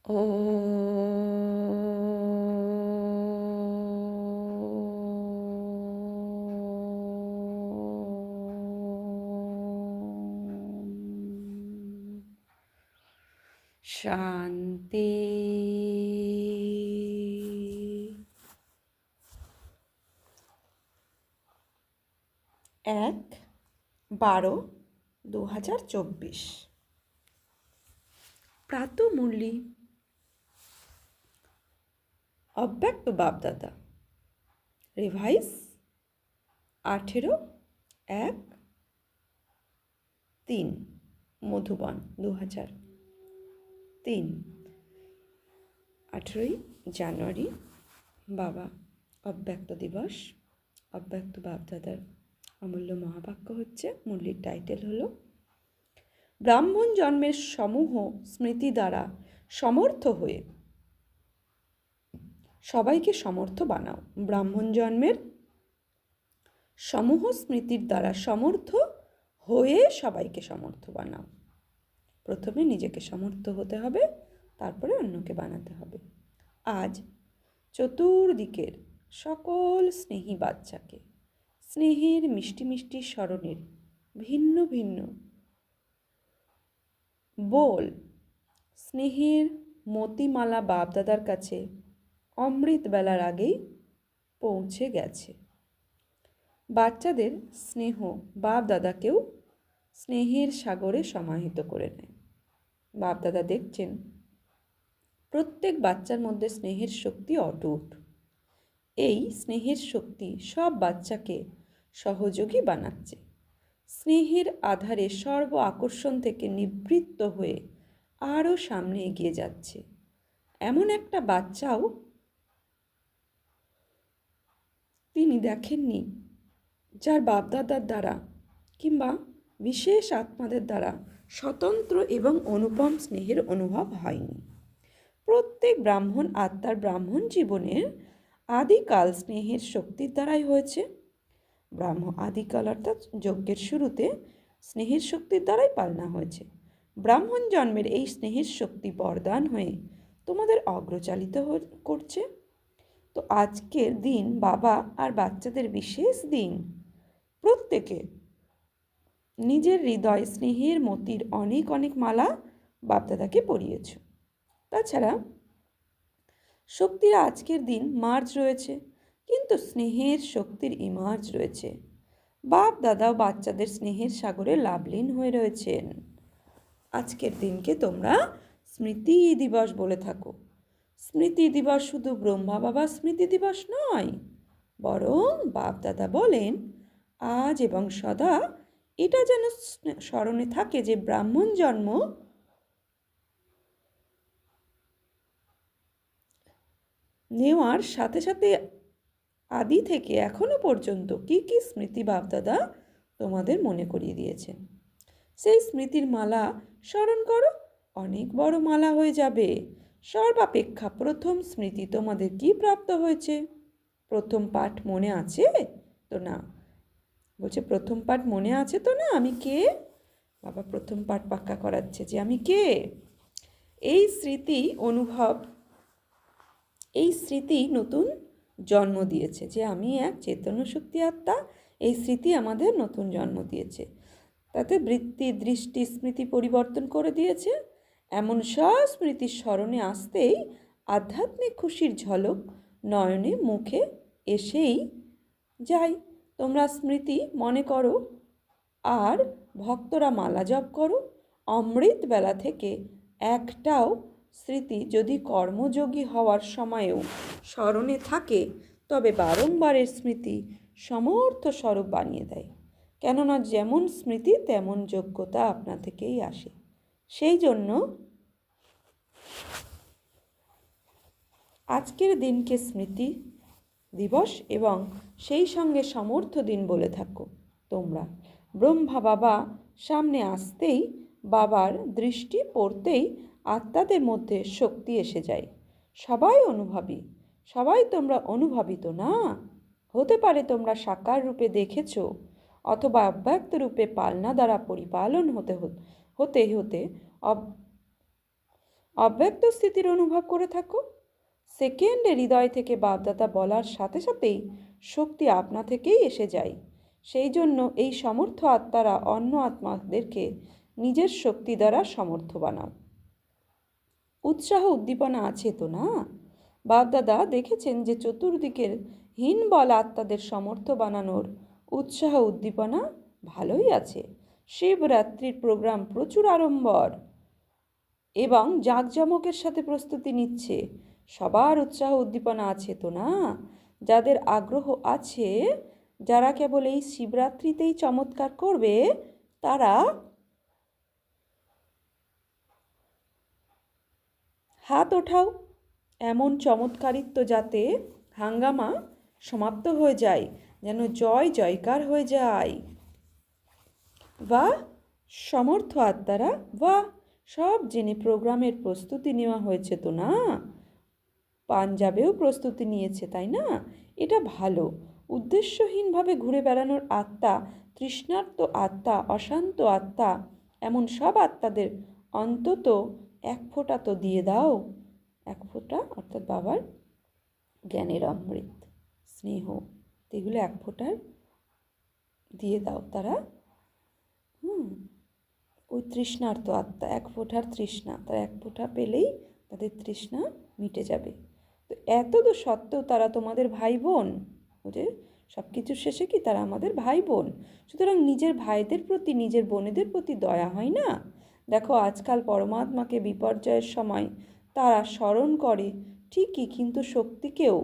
ॐ शान्ति। 1/12/2024 প্রাতঃমূর্লি অব্যক্ত বাপদাদা রিভাইস 18/1/3 মধুবন 2003 18ই জানুয়ারি বাবা অব্যক্ত দিবস। অব্যক্ত বাপদাদার অমূল্য মহাবাক্য হচ্ছে, মুরলির টাইটেল হলো ব্রাহ্মণ জন্মের সমূহ স্মৃতি দ্বারা সমর্থ হয়ে সবাইকে সমর্থ বানাও। ব্রাহ্মণ জন্মের সমূহ স্মৃতির দ্বারা সমর্থ হয়ে সবাইকে সমর্থ বানাও। প্রথমে নিজেকে সমর্থ হতে হবে, তারপরে অন্যকে বানাতে হবে। আজ চতুর্দিকের সকল স্নেহী বাচ্চাকে স্নেহের মিষ্টি মিষ্টি স্মরণের ভিন্ন ভিন্ন বল স্নেহের মতিমালা বাপদাদার কাছে অমৃত বেলার আগেই পৌঁছে গেছে। বাচ্চাদের স্নেহ বাপদাদাকেও স্নেহের সাগরে সমাহিত করে নেয়। বাপদাদা দেখছেন প্রত্যেক বাচ্চার মধ্যে স্নেহের শক্তি অটুট। এই স্নেহের শক্তি সব বাচ্চাকে সহযোগী বানাচ্ছে। স্নেহের আধারে সর্ব আকর্ষণ থেকে নিবৃত্ত হয়ে আরও সামনে এগিয়ে যাচ্ছে। এমন একটা বাচ্চাও তিনি দেখেননি যার বাপদাদার দ্বারা কিংবা বিশেষ আত্মাদের দ্বারা স্বতন্ত্র এবং অনুপম স্নেহের অনুভব হয়নি। প্রত্যেক ব্রাহ্মণ আত্মার ব্রাহ্মণ জীবনের আদিকাল স্নেহের শক্তির দ্বারাই হয়েছে। আদিকাল অর্থাৎ যজ্ঞের শুরুতে স্নেহের শক্তির দ্বারাই পালনা হয়েছে। ব্রাহ্মণ জন্মের এই স্নেহের শক্তি বরদান হয়ে তোমাদের অগ্রচালিত করছে। তো আজকের দিন বাবা আর বাচ্চাদের বিশেষ দিন। প্রত্যেকে নিজের হৃদয় স্নেহের মতির অনেক অনেক মালা বাপদাদাকে পরিয়েছ। তাছাড়া শক্তির আজকের দিন মার্জ রয়েছে, কিন্তু স্নেহের শক্তির ইমার্জ রয়েছে। বাপ দাদাও বাচ্চাদের স্নেহের সাগরে লাভলীন হয়ে রয়েছেন। আজকের দিনকে তোমরা স্মৃতি দিবস বলে থাকো। স্মৃতি দিবস শুধু ব্রহ্মা বাবা স্মৃতি দিবস নয়, বরং বাপ দাদা বলেন আজ এবং সদা এটা যেন স্মরণে থাকে যে ব্রাহ্মণ জন্ম নেওয়ার সাথে সাথে আদি থেকে এখনো পর্যন্ত কি কি স্মৃতি বাপদাদা তোমাদের মনে করিয়ে দিয়েছেন, সেই স্মৃতির মালা স্মরণ করো। অনেক বড় মালা হয়ে যাবে। সর্বাপেক্ষা প্রথম স্মৃতি তোমাদের কি প্রাপ্ত হয়েছে? প্রথম পাঠ মনে আছে তো? না, বলছে প্রথম পাঠ মনে আছে তো? না, আমি কে? বাবা প্রথম পাঠ পাক্কা করাচ্ছে যে আমি কে। এই স্মৃতি অনুভব, এই স্মৃতি নতুন জন্ম দিয়েছে যে আমি এক চেতন শক্তি আত্মা। এই স্মৃতি আমাদের নতুন জন্ম দিয়েছে। তাতে বৃত্তি দৃষ্টি স্মৃতি পরিবর্তন করে দিয়েছে। এমন সব স্মৃতির স্মরণে আসতেই আধ্যাত্মিক খুশির ঝলক নয়নে মুখে এসেই যায়। তোমরা স্মৃতি মনে করো আর ভক্তরা মালা জপ করো। অমৃত বেলা থেকে একটাও স্মৃতি যদি কর্মযোগী হওয়ার সময়েও স্মরণে থাকে, তবে বারংবারের স্মৃতি সমর্থ স্বরূপ বানিয়ে দেয়। কেননা যেমন স্মৃতি তেমন যোগ্যতা আপনা থেকেই আসে। সেই জন্য আজকের দিনকে স্মৃতি দিবস এবং সেই সঙ্গে সমর্থ দিন বলে থাকো। তোমরা ব্রহ্মা বাবা সামনে আসতেই, বাবার দৃষ্টি পড়তেই আত্মাদের মধ্যে শক্তি এসে যায়। সবাই অনুভবী, সবাই তোমরা অনুভবিত না। হতে পারে তোমরা সাকার রূপে দেখেছ, অথবা অব্যক্ত রূপে পালনা দ্বারা পরিপালন হতে হতে অব্যক্ত স্থিতির অনুভব করে থাকো। সেকেন্ডে হৃদয় থেকে বাপদাদা বলার সাথে সাথেই শক্তি আপনা থেকেই এসে যায়। সেই জন্য এই সমর্থ আত্মারা অন্য আত্মাদেরকে নিজের শক্তি দ্বারা সমর্থ বানাও। উৎসাহ উদ্দীপনা আছে তো না? বাপদাদা দেখেছেন যে চতুর্দিকের হীন বল আত্মাদের সমর্থ বানানোর উৎসাহ উদ্দীপনা ভালোই আছে। শিবরাত্রির প্রোগ্রাম প্রচুর আড়ম্বর এবং জাঁকজমকের সাথে প্রস্তুতি নিচ্ছে। সবার উৎসাহ উদ্দীপনা আছে তো না? যাদের আগ্রহ আছে, যারা কেবল এই শিবরাত্রিতেই চমৎকার করবে, তারা হাত ওঠাও। এমন চমৎকারিত্ব যাতে হাঙ্গামা সমাপ্ত হয়ে যায়, যেন জয় জয়কার হয়ে যায়। বাহ, সমর্থ আত্মারা, বাহ! সব জেনে প্রোগ্রামের প্রস্তুতি নেওয়া হয়েছে তো না? পাঞ্জাবেও প্রস্তুতি নিয়েছে, তাই না? এটা ভালো। উদ্দেশ্যহীনভাবে ঘুরে বেড়ানোর আত্মা, তৃষ্ণার্ত আত্মা, অশান্ত আত্মা, এমন সব আত্মাদের অন্তত এক ফোঁটা তো দিয়ে দাও। এক ফোঁটা অর্থাৎ বাবার জ্ঞানের অমৃত, স্নেহ, এগুলো এক ফোঁটার দিয়ে দাও। তারা ওই তৃষ্ণার্ত আত্মা, এক ফোঁটার তৃষ্ণা, তারা এক ফোঁটা পেলেই তাদের তৃষ্ণা মিটে যাবে। তো এত তো সত্ত্বেও তারা তোমাদের ভাই বোন, বুঝে সব কিছুর শেষে কি তারা আমাদের ভাই বোন। সুতরাং নিজের ভাইদের প্রতি, নিজের বোনেদের প্রতি দয়া হয় না? দেখো, আজকাল পরমাত্মাকে বিপর্যয়ের সময় তারা স্মরণ করে ঠিকই, কিন্তু শক্তিকেও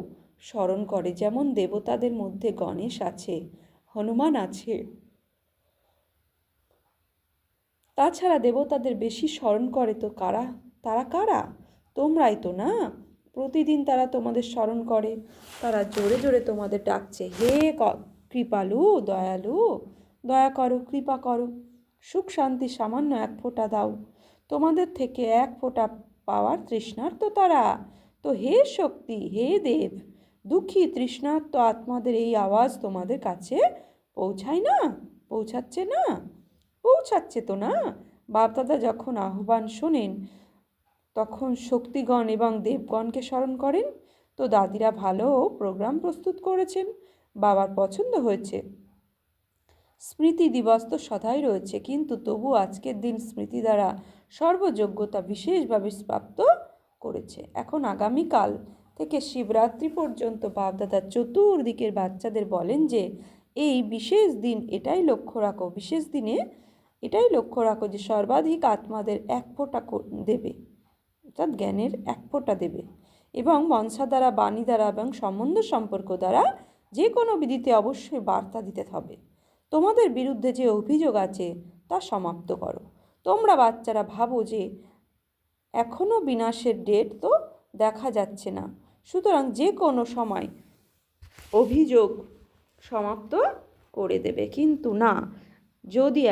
স্মরণ করে। যেমন দেবতাদের মধ্যে গণেশ আছে, হনুমান আছে, তাছাড়া দেবতাদের বেশি স্মরণ করে তো কারা? তারা কারা? তোমরাই তো না? প্রতিদিন তারা তোমাদের স্মরণ করে, তারা জোরে জোরে তোমাদের ডাকছে, হে কৃপালু, দয়ালু, দয়া করো, কৃপা করো, সুখ শান্তি সামান্য এক ফোঁটা দাও। তোমাদের থেকে এক ফোঁটা পাওয়ার তৃষ্ণার্ত তারা। তো হে শক্তি, হে দেব, দুঃখী তৃষ্ণার্ত আত্মাদের এই আওয়াজ তোমাদের কাছে পৌঁছায় না? পৌঁছাচ্ছে না? পৌঁছাচ্ছে তো না? বাপদাদা যখন আহ্বান শোনেন তখন শক্তিগণ এবং দেবগণকে স্মরণ করেন। তো দাদিরা ভালো প্রোগ্রাম প্রস্তুত করেছেন, বাবার পছন্দ হয়েছে। স্মৃতি দিবস তো সদাই রয়েছে, কিন্তু তবু আজকের দিন স্মৃতি দ্বারা সর্বযোগ্যতা বিশেষভাবে প্রাপ্ত করেছে। এখন আগামীকাল থেকে শিবরাত্রি পর্যন্ত বাপদাদা চতুর্দিকের বাচ্চাদের বলেন যে এই বিশেষ দিন এটাই লক্ষ্য রাখো, বিশেষ দিনে এটাই লক্ষ্য রাখো যে সর্বাধিক আত্মাদের এক ফোঁটা দেবে, অর্থাৎ জ্ঞানের এক ফোঁটা দেবে, এবং মনসা দ্বারা, বাণী দ্বারা এবং সম্বন্ধ সম্পর্ক দ্বারা যে কোনো বিধিতে অবশ্যই বার্তা দিতে হবে। তোমাদের বিরুদ্ধে যে অভিযোগ আছে তা সমাপ্ত করো। তোমরা বাচ্চারা ভাবো যে এখনও বিনাশের ডেট তো দেখা যাচ্ছে না, সুতরাং যে কোনো সময় অভিযোগ সমাপ্ত করে দেবে। কিন্তু না, যদি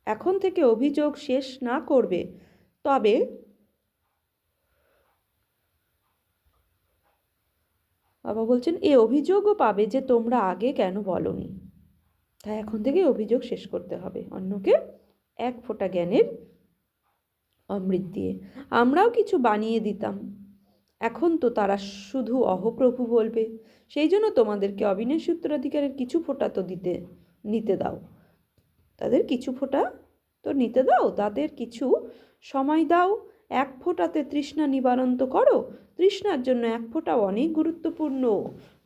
এখন থেকে অভিযোগ শেষ না করবে, তবে বাবা বলছেন এ অভিযোগও পাবে যে তোমরা আগে কেন বলনি। তাই এখন থেকে অভিযোগ শেষ করতে হবে অন্যকে এক ফোঁটা জ্ঞানের অমৃত দিয়ে। আমরাও কিছু বানিয়ে দিতাম, এখন তো তারা শুধু অহপ্রভু বলবে। সেই জন্য তোমাদেরকে অবিনাশী উত্তরাধিকারের কিছু ফোঁটা তো নিতে দাও। তাদের কিছু ফোঁটা তো নিতে দাও, তাদের কিছু সময় দাও। এক ফোঁটাতে তৃষ্ণা নিবারণ তো করো। তৃষ্ণার জন্য এক ফোঁটা অনেক গুরুত্বপূর্ণ।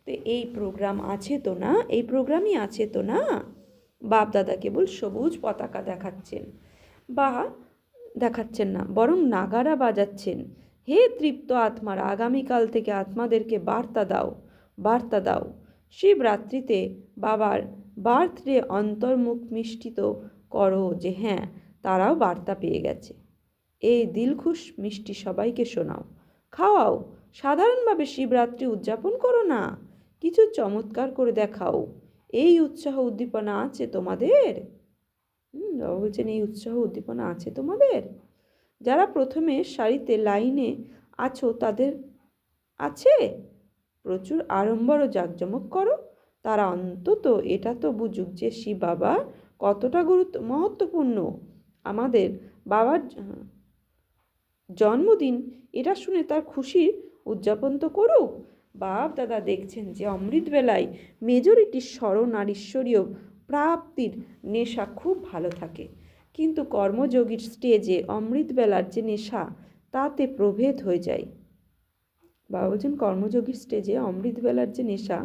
তো এই প্রোগ্রাম আছে তো না? এই প্রোগ্রামই আছে তো না? বাপদাদা কেবল সবুজ পতাকা দেখাচ্ছেন না, বরং নাগারা বাজাচ্ছেন। হে তৃপ্ত আত্মারা, আগামীকাল থেকে আত্মাদেরকে বার্তা দাও। শিবরাত্রিতে বাবার বার্থডে অন্তর্মুখ মিষ্টিত করো যে হ্যাঁ, তারাও বার্তা পেয়ে গেছে। এই দিলখুশ মিষ্টি সবাইকে শোনাও, খাওয়াও। সাধারণভাবে শিবরাত্রি উদযাপন করো না, কিছু চমৎকার করে দেখাও। এই উৎসাহ উদ্দীপনা আছে তোমাদের? বাবা বলছেন এই উৎসাহ উদ্দীপনা আছে তোমাদের? যারা প্রথমে সারিতে লাইনে আছো তাদের আছে? প্রচুর আড়ম্বর ও জাঁকজমক করো। তারা অন্তত এটা তো বুঝুক যে শিব বাবা কতটা মহত্বপূর্ণ। আমাদের বাবার জন্মদিন, এটা শুনে তার খুশির উদযাপন তো করুক। বাপ দাদা দেখছেন যে অমৃতবেলায় মেজরিটির স্মরণ আর ঈশ্বরীয় প্রাপ্তির নেশা খুব ভালো থাকে, কিন্তু কর্মযোগীর স্টেজে অমৃতবেলার যে নেশা তাতে প্রভেদ হয়ে যায়। বাবা বলছেন কর্মযোগীর স্টেজে অমৃতবেলার যে নেশা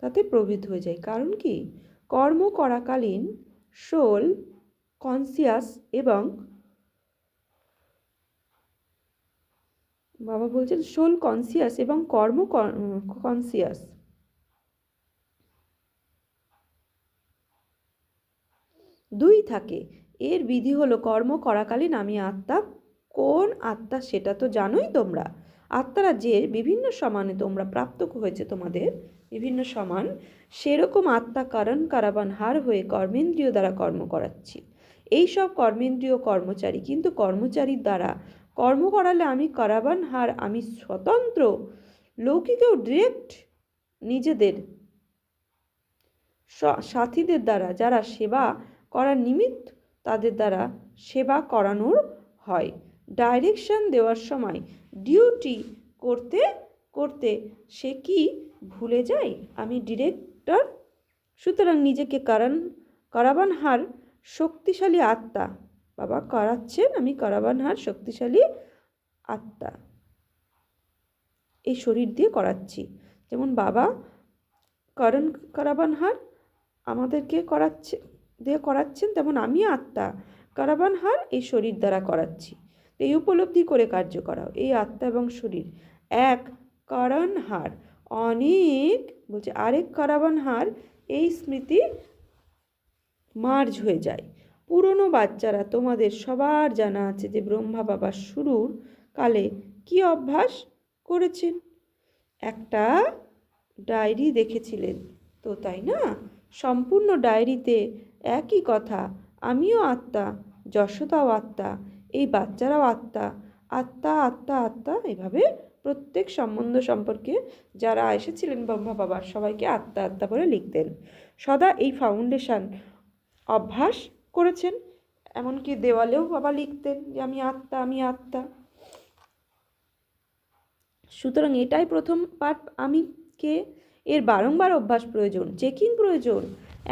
তাতে প্রভেদ হয়ে যায়। কারণ কি? কর্ম করাকালীন সোল কনসিয়াস এবং বাবা বলছেন সোল কনসিয়াস এবং কর্ম কনসিয়াস দুই থাকে। এর বিধি হলো কর্ম করাকালীন আমি আত্মা। কোন আত্মা সেটা তো জানোই তোমরা। আত্মারা যে বিভিন্ন সমানে তোমরা প্রাপ্ত হয়েছে, তোমাদের বিভিন্ন সমান, সেরকম আত্মা কারণ কারাবান হার হয়ে কর্মেন্দ্রিয় দ্বারা কর্ম করাচ্ছি। এই সব কর্মেন্দ্রিয় কর্মচারী, কিন্তু কর্মচারীর দ্বারা কর্ম করালে আমি কারাবান হার, আমি স্বতন্ত্র। লৌকিকেও ডিরেক্ট নিজেদের সাথীদের দ্বারা যারা সেবা করার নিমিত্ত তাদের দ্বারা সেবা করানোর হয়। ডাইরেকশন দেওয়ার সময় ডিউটি করতে করতে সে কি ভুলে যায় আমি ডিরেক্টর? সুতরাং নিজেকে কারাবানহার শক্তিশালী আত্মা, বাবা করাচ্ছেন আমি কারাবানহার শক্তিশালী আত্মা, এই শরীর দিয়ে করাচ্ছি। যেমন বাবা কারাবানহার আমাদেরকে করাচ্ছেন, তেমন আমি আত্মা কারাবানহার এই শরীর দ্বারা করাচ্ছি। এই উপলব্ধি করে কার্য করাও। এই আত্মা এবং শরীর এক কারণহার, অনেক বলছে আরেক কারাবানহার, এই স্মৃতি মার্জ হয়ে যায়। পুরনো বাচ্চারা তোমাদের সবার জানা আছে যে ব্রহ্মা বাবা শুরুর কালে কি অভ্যাস করেছেন? একটা ডায়েরি দেখেছিলেন তো, তাই না? সম্পূর্ণ ডায়েরিতে একই কথা, আমিও আত্মা, যশোদাও আত্মা, এই বাচ্চারাও আত্মা, আত্মা আত্মা আত্মা, এভাবে প্রত্যেক সম্বন্ধ সম্পর্কে যারা এসেছিলেন ব্রহ্মা বাবার সবাইকে আত্মা আত্মা বলে লিখতেন। সদা এই ফাউন্ডেশন অভ্যাস করেছেন। এমনকি দেওয়ালেও বাবা লিখতেন যে আমি আত্মা আমি আত্মা। সুতরাং এটাই প্রথম পার্ট, আমি কে। এর বারংবার অভ্যাস প্রয়োজন, চেকিং প্রয়োজন।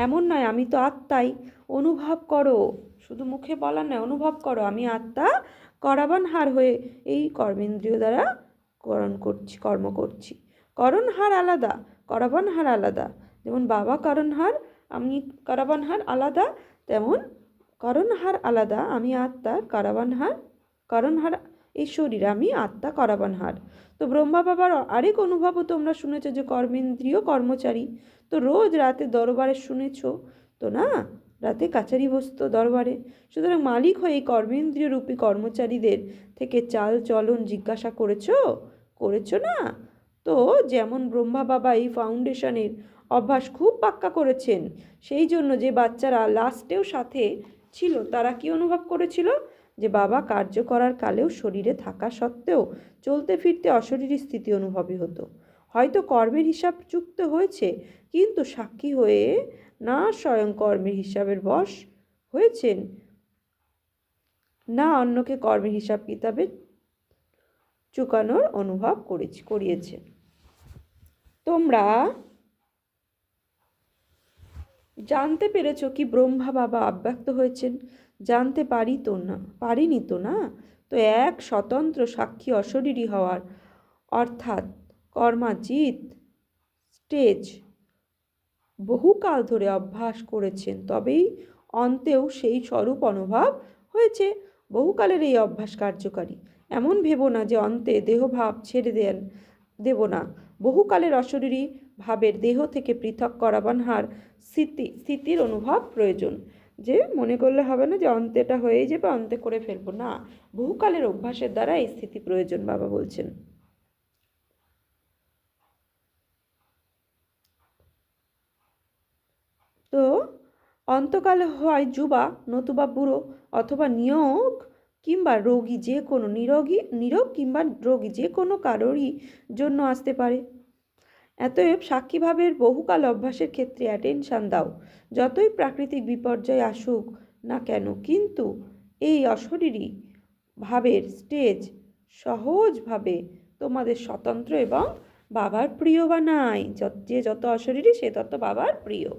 এমন নয় আমি তো আত্মাই, অনুভব করো, শুধু মুখে বলা নয়, অনুভব করো আমি আত্মা করাবানহার হয়ে এই কর্মেন্দ্রিয় দ্বারা কর্ম করছি। করণহার আলাদা, করাবানহার আলাদা। যেমন বাবা করণহার, আমি করাবানহার আলাদা, তেমন করণহার আলাদা, আমি আত্মা করণহার এই শরীর, আমি আত্মা করাবানহার। তো ব্রহ্মা বাবার আরেক অনুভবও তোমরা শুনেছ যে কর্মেন্দ্রীয় কর্মচারী। তো রোজ রাতে দরবারে শুনেছ তো না, রাতে কাচারি বসত দরবারে। সুতরাং মালিক হয়ে এই কর্মেন্দ্রীয় রূপী কর্মচারীদের থেকে চাল চলন জিজ্ঞাসা করেছ না? তো যেমন ব্রহ্মা বাবা এই ফাউন্ডেশনের অভ্যাস খুব পাক্কা করেছেন, সেই জন্য যে বাচ্চারা লাস্টেও সাথে ছিল তারা কি অনুভব করেছিল? যে বাবা কার্য করার কালেও শরীরে থাকা সত্ত্বেও চলতে ফিরতে অশরীরী স্থিতি অনুভবই হতো। হয়তো কর্মের হিসাব যুক্ত হয়েছে, কিন্তু সাক্ষী হয়ে না স্বয়ং কর্মের হিসাবের বশ হয়েছেন, না অন্যকে কর্মের হিসাব কিতাবে চুকানোর অনুভব করিয়েছেন। তোমরা জানতে পেরেছ কি ব্রহ্মা বাবা অব্যক্ত হয়েছেন? জানতে পারিনি তো না? তো এক স্বতন্ত্র সাক্ষী অশরীরী হওয়ার অর্থাৎ কর্মাজিত স্টেজ বহুকাল ধরে অভ্যাস করেছেন, তবেই অন্তেও সেই স্বরূপ অনুভব হয়েছে। বহুকালের এই অভ্যাস কার্যকারী। এমন ভেবো না যে অন্তে দেহভাব ছেড়ে দেব না। বহুকালের অশরীরী ভাবের দেহ থেকে পৃথক করাবানহার স্থিতির অনুভব প্রয়োজন। যে মনে করলে হবে না যে অন্তেটা হয়ে যাবে, অন্তে করে ফেলবো না, বহুকালের অভ্যাসের দ্বারা এই স্থিতি প্রয়োজন বাবা বলছেন। তো অন্তকালে হয় যুবা নতুবা বুড়ো, অথবা নিয়োগ কিংবা রোগী, যে কোনো নিরোগ কিংবা রোগী যে কোনো কারোরই জন্য আসতে পারে। অতএব সাক্ষীভাবের বহুকাল অভ্যাসের ক্ষেত্রে অ্যাটেনশান দাও। যতই প্রাকৃতিক বিপর্যয় আসুক না কেন, কিন্তু এই অশরীরী ভাবের স্টেজ সহজভাবে তোমাদের স্বতন্ত্র এবং বাবার প্রিয় বানায়। যে যত অশরীরী সে তত বাবার প্রিয়।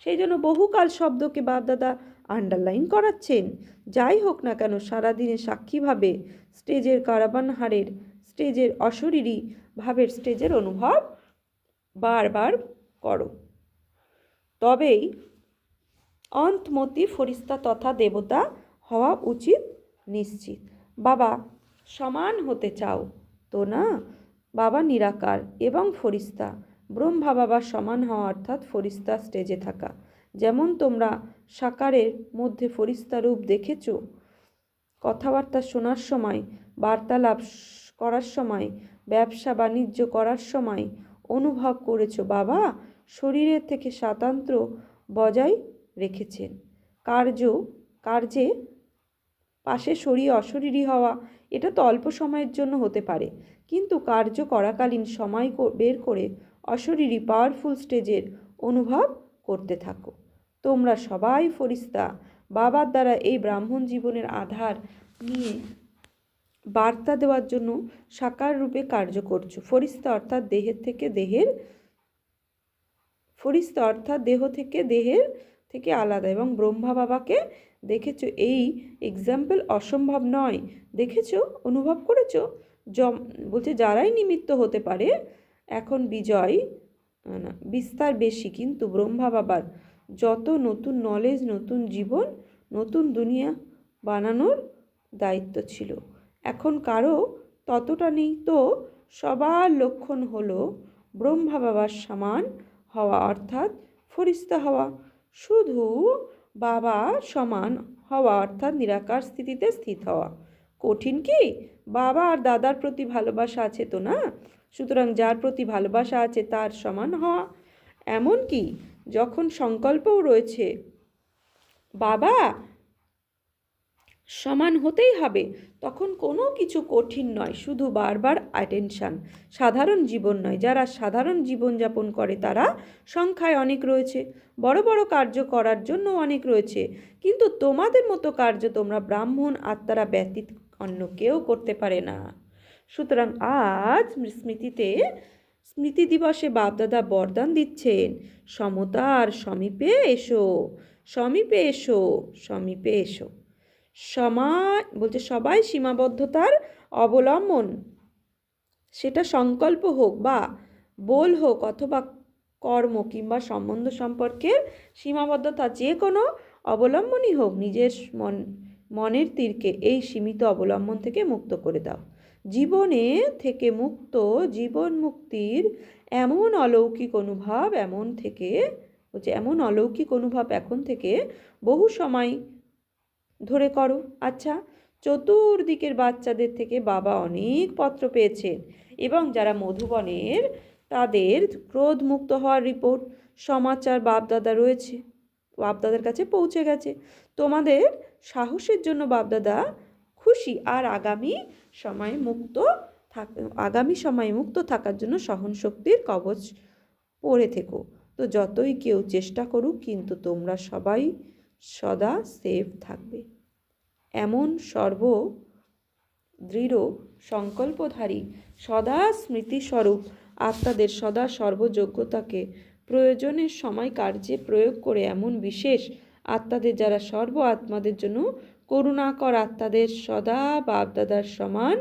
সেই জন্য বহুকাল শব্দকে বাপদাদা আন্ডারলাইন করাচ্ছেন। যাই হোক না কেন, সারাদিনে সাক্ষীভাবে স্টেজের কারাবানহারের, স্টেজের অশরীরী ভাবের স্টেজের অনুভব বারবার করো। তবেই অন্তমতি ফরিস্তা তথা দেবতা হওয়া উচিত নিশ্চিত। বাবা সমান হতে চাও তো না? বাবা নিরাকার এবং ফরিস্তা। ব্রহ্মা বাবার সমান হওয়া অর্থাৎ ফরিস্তা স্টেজে থাকা। যেমন তোমরা সাকারের মধ্যে ফরিস্তা রূপ দেখেছ, কথাবার্তা শোনার সময়, বার্তালাপ করার সময়, ব্যবসা বাণিজ্য করার সময় অনুভব করেছ বাবা শরীরের থেকে স্বাতন্ত্র্য বজায় রেখেছেন। কার্যে পাশে সরিয়ে অশরীরী হওয়া এটা তো অল্প সময়ের জন্য হতে পারে, কিন্তু কার্য করাকালীন সময় বের করে অশরীরী পাওয়ারফুল স্টেজের অনুভব করতে থাকো। তোমরা সবাই ফরিস্তা বাবার দ্বারা এই ব্রাহ্মণ জীবনের আধার নিয়ে বার্তা দেওয়ার জন্য সাকার রূপে কার্য করছো। ফরিস্তা অর্থাৎ দেহ থেকে দেহের আলাদা, এবং ব্রহ্মা বাবাকে দেখেছো, এই এক্সাম্পল অসম্ভব নয়। দেখেছো, অনুভব করেছো। বলছে যারাই নিমিত্ত হতে পারে, এখন বিস্তার বেশি, কিন্তু ব্রহ্মা বাবার যত নতুন নলেজ, নতুন জীবন, নতুন দুনিয়া বানানোর দায়িত্ব ছিল, এখন কারো ততটা নেই। তো সবার লক্ষণ হলো ব্রহ্মা বাবার সমান হওয়া অর্থাৎ ফরিস্তা হওয়া। শুধু বাবা সমান হওয়া অর্থাৎ নিরাকার স্থিতিতে স্থিত হওয়া। কঠিন কি? বাবা আর দাদার প্রতি ভালোবাসা আছে তো না? সুতরাং যার প্রতি ভালোবাসা আছে তার সমান হওয়া। এমনকি যখন সংকল্পও রয়েছে বাবা সমান হতেই হবে, তখন কোনো কিছু কঠিন নয়, শুধু বারবার অ্যাটেনশান। সাধারণ জীবন নয়, যারা সাধারণ জীবনযাপন করে তারা সংখ্যায় অনেক রয়েছে, বড় বড় কার্য করার জন্য অনেক রয়েছে, কিন্তু তোমাদের মতো কার্য তোমরা ব্রাহ্মণ আত্মারা ব্যতীত অন্য কেউ করতে পারে না। সুতরাং আজ স্মৃতি দিবসে বাপদাদা বরদান দিচ্ছেন, সমতার সমীপে এসো, সমীপে এসো, সমীপে এসো। সবাই সীমাবদ্ধতার অবলম্বন, সেটা সংকল্প হোক বা বল হোক অথবা কর্ম কিংবা সম্বন্ধ সম্পর্কের সীমাবদ্ধতা, যে কোনো অবলম্বনই হোক, নিজের মনের তীরকে এই সীমিত অবলম্বন থেকে মুক্ত করে দাও। জীবনে থেকে মুক্ত, জীবন মুক্তির এমন অলৌকিক অনুভব এখন থেকে বহু সময় ধরে করো। আচ্ছা, চতুর্দিকের বাচ্চাদের থেকে বাবা অনেক পত্র পেয়েছেন, এবং যারা মধুবনের তাদের ক্রোধ মুক্ত হওয়ার রিপোর্ট সমাচার বাপদাদার কাছে পৌঁছে গেছে। তোমাদের সাহসের জন্য বাপদাদা খুশি, আর আগামী সময়ে মুক্ত থাকার জন্য সহন শক্তির কবচ পরে থেকো। তো যতই কেউ চেষ্টা করুক, কিন্তু তোমরা সবাই সদা সেফ থাকবে। এমন দৃঢ় সংকল্পধারী সদা স্মৃতিস্বরূপ আত্মাদের সদা সর্বযোগ্যতাকে প্রয়োজনের সময় কার্যে প্রয়োগ করে এমন বিশেষ আত্মাদের, যারা সর্ব আত্মাদের জন্য করুণাকর আত্মাদের সদা বাপদাদার সমান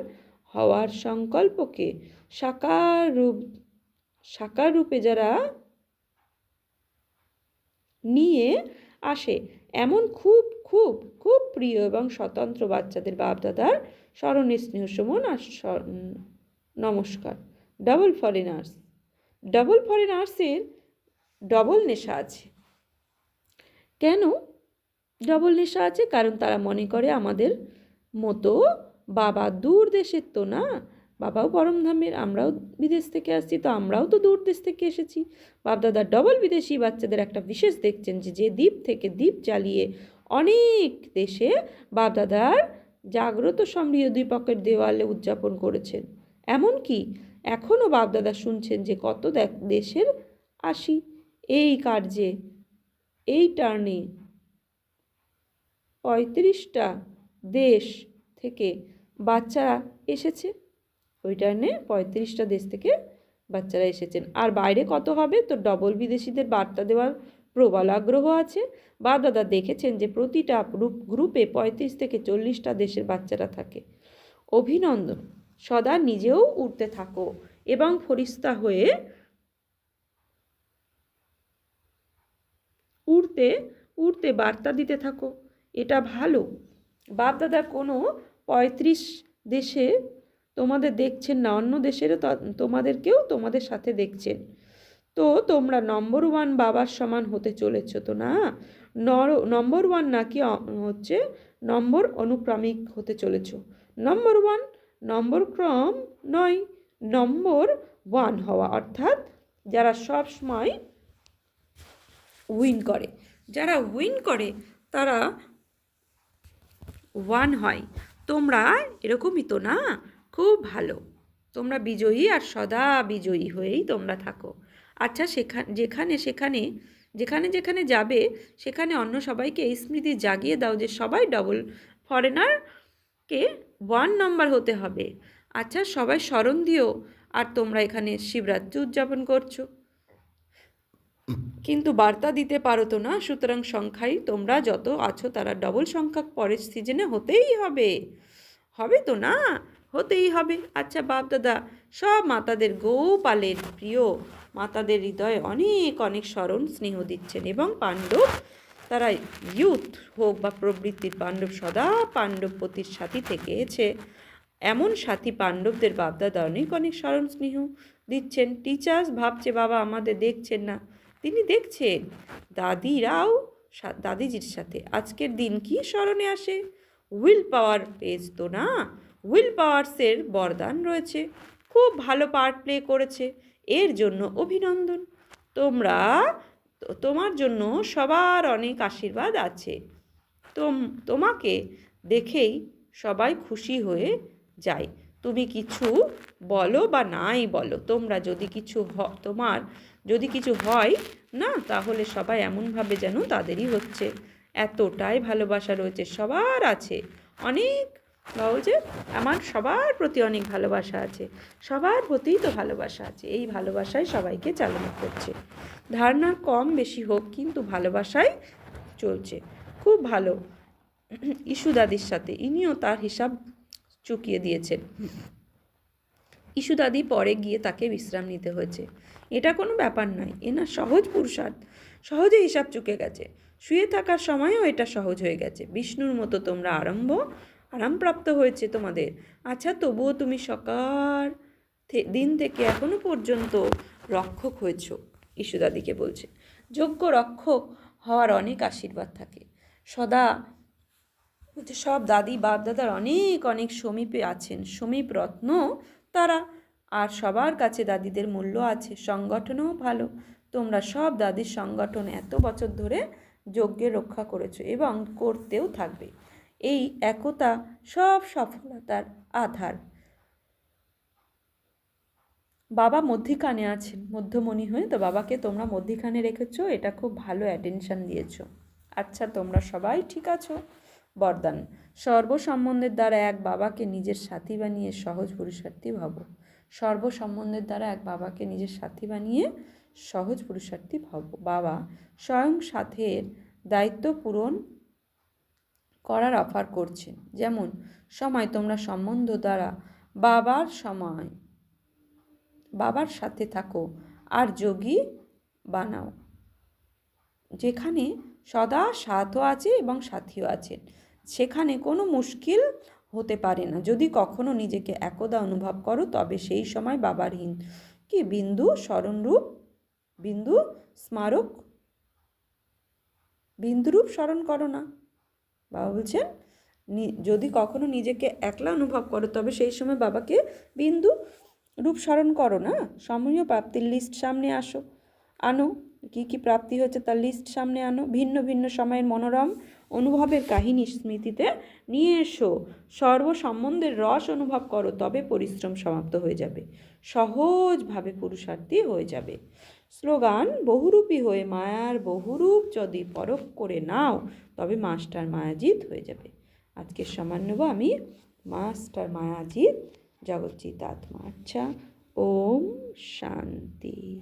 হওয়ার সংকল্পকে সাকার রূপে যারা নিয়ে আসে, এমন খুব খুব খুব প্রিয় এবং স্বতন্ত্র বাচ্চাদের বাপদাদার স্মরণে স্নেহ সুমন আর নমস্কার। ডাবল ফরেনার্সের ডবল নেশা আছে। কেন ডবল নেশা আছে? কারণ তারা মনে করে আমাদের মতো বাবা দূর দেশের তো না, বাবাও পরমধামের, আমরাও বিদেশ থেকে আসছি, তো আমরাও তো দূর দেশ থেকে এসেছি। বাপদাদা ডবল বিদেশি বাচ্চাদের একটা বিশেষ দেখছেন, যে দ্বীপ থেকে দ্বীপ জ্বালিয়ে অনেক দেশে বাপদাদার জাগ্রত সমৃদ্ধ দ্বীপকের দেওয়ালে উদযাপন করেছেন। এমনকি এখনও বাপদাদা শুনছেন যে কত দেশের আসি এই কার্যে, এই টার্নে 35টা দেশ থেকে বাচ্চারা এসেছে। ওইটানে 35টা দেশ থেকে বাচ্চারা এসেছেন। আর বাইরে কত হবে? তো ডবল বিদেশিদের বার্তা দেওয়ার প্রবল আগ্রহ আছে। বা দাদা দেখেছেন যে প্রতিটা গ্রুপে 35 থেকে 40টা দেশের বাচ্চারা থাকে। অভিনন্দন, সদা নিজেও উড়তে থাকো এবং ফরিস্তা হয়ে উড়তে উড়তে বার্তা দিতে থাকো, এটা ভালো। বাপদাদা কোনো 35 দেশে তোমাদের দেখছেন না, অন্য দেশেরও তোমাদেরকেও তোমাদের সাথে দেখছেন। তো তোমরা নম্বর 1 বাবার সমান হতে চলেছ তো না? নম্বর 1 নাকি হচ্ছে নম্বর অনুক্রমিক হতে চলেছ? নম্বর 1 নম্বর ক্রম নয়, নম্বর 1 হওয়া, অর্থাৎ যারা সব সময় উইন করে, যারা উইন করে তারা 1 হয়। তোমরা এরকমই তো না? খুব ভালো, তোমরা বিজয়ী আর সদা বিজয়ী হয়েই তোমরা থাকো। আচ্ছা, যেখানে যেখানে যাবে সেখানে অন্য সবাইকে এই স্মৃতি জাগিয়ে দাও যে সবাই ডবল ফরেনারকে 1 নম্বর হতে হবে। আচ্ছা, সবাই স্মরণ দিও। আর তোমরা এখানে শিবরাত্রি উদযাপন করছো, কিন্তু বার্তা দিতে পারো তো না। সুতরাং সংখ্যায় তোমরা যত আছো তারা ডবল সংখ্যক পরের সিজনে হতেই হবে, হবে তো না? হতেই হবে। আচ্ছা বাপ দাদা সব মাতাদের, গোপালের প্রিয় মাতাদের হৃদয়ে অনেক অনেক স্মরণ স্নেহ দিচ্ছেন। এবং পাণ্ডব, তারা ইউথ হোক বা প্রবৃত্তির পাণ্ডব, সদা পাণ্ডব পতির সাথী থেকেছে। এমন সাথী পাণ্ডবদের বাপদাদা অনেক অনেক স্মরণ স্নেহ দিচ্ছেন। টিচার্স ভাবছে বাবা আমাদের দেখছেন না, তিনি দেখছেন। দাদিরাও দাদিজির সাথে আজকের দিন কি স্মরণে আসে? উইল পাওয়ার পেজ তো না? উইল পাওয়ার্সের বরদান রয়েছে, খুব ভালো পার্ট প্লে করেছে, এর জন্য অভিনন্দন। তোমার জন্য সবার অনেক আশীর্বাদ আছে। তোমাকে দেখেই সবাই খুশি হয়ে যায়। তুমি কিছু বলো বা নাই বলো, তোমার যদি কিছু হয় না, তাহলে সবাই এমনভাবে যেন তাদেরই হচ্ছে। এতটাই ভালোবাসা রয়েছে, সবার আছে অনেক। বলছে আমার সবার প্রতি অনেক ভালোবাসা আছে, সবার প্রতিই তো ভালোবাসা আছে। এই ভালোবাসায় সবাইকে চালনা করছে। ধারণা কম বেশি হোক, কিন্তু ভালোবাসায় চলছে। খুব ভালো। ইস্যু দাদির সাথে ইনিও তার হিসাব চুকিয়ে দিয়েছেন। ইস্যু দাদি পরে গিয়ে তাকে বিশ্রাম নিতে হয়েছে। এটা কোনো ব্যাপার নয়, এনার সহজ পুরুষার্থ, সহজে হিসাব চুকে গেছে। শুয়ে থাকার সময়ও এটা সহজ হয়ে গেছে। বিষ্ণুর মতো তোমরা আরামপ্রাপ্ত হয়েছে তোমাদের। আচ্ছা, তবুও তুমি সকাল দিন থেকে এখনো পর্যন্ত রক্ষক হয়েছ। ইস্যু দাদিকে বলছে যোগ্য রক্ষক হওয়ার অনেক আশীর্বাদ থাকে সদা। সব দাদি বাপ দাদার অনেক অনেক সমীপে আছেন, সমীপ রত্ন তারা। আর সবার কাছে দাদিদের মূল্য আছে, সংগঠনও ভালো। তোমরা সব দাদির সংগঠন এত বছর ধরে যজ্ঞে রক্ষা করেছো এবং করতেও থাকবে। এই একতা সব সফলতার আধার। বাবা মধ্যিখানে আছেন, মধ্যমণি হয়ে, তো বাবাকে তোমরা মধ্যিখানে রেখেছো, এটা খুব ভালো অ্যাটেনশন দিয়েছো। আচ্ছা, তোমরা সবাই ঠিক আছো? বরদান, সর্বসম্বন্ধের দ্বারা এক বাবাকে নিজের সাথী বানিয়ে সহজ পুরুষার্থী ভাবো। সর্বসম্বন্ধের দ্বারা এক বাবাকে নিজের সাথী বানিয়ে সহজ পুরুষার্থী ভাবো। বাবা স্বয়ং সাথের দায়িত্ব পূরণ করার অফার করছেন। যেমন সময় তোমরা সম্বন্ধ দ্বারা বাবার সাথে থাকো আর যোগী বানাও, যেখানে সদা সাথও আছে এবং সাথীও আছেন। সেখানে কোনো মুশকিল হতে পারে না। যদি কখনো নিজেকে একদা অনুভব করো, তবে সেই সময় বাবার বিন্দু স্মরণরূপ বিন্দুরূপ স্মরণ করো না। বাবা বলছেন যদি কখনো নিজেকে একলা অনুভব করো, তবে সেই সময় বাবাকে বিন্দু রূপ স্মরণ করো না। সময় প্রাপ্তির লিস্ট সামনে আনো, কি কি প্রাপ্তি হচ্ছে তার লিস্ট সামনে আনো। ভিন্ন ভিন্ন সময়ের মনোরম অনুভবের কাহিনী স্মৃতিতে নিয়ে এসো। সর্বসম্বন্ধের রস অনুভব করো, তবে পরিশ্রম সমাপ্ত হয়ে যাবে, সহজভাবে পুরুষার্থী হয়ে যাবে। স্লোগান, বহুরূপী হয়ে মায়ার বহুরূপ যদি পরখ করে নাও, তবে মাস্টার মায়াজিৎ হয়ে যাবে। আজকের সামান্য আমি মাস্টার মায়াজিৎ জগজ্জিত আত্মা। আচ্ছা, ওম শান্তি।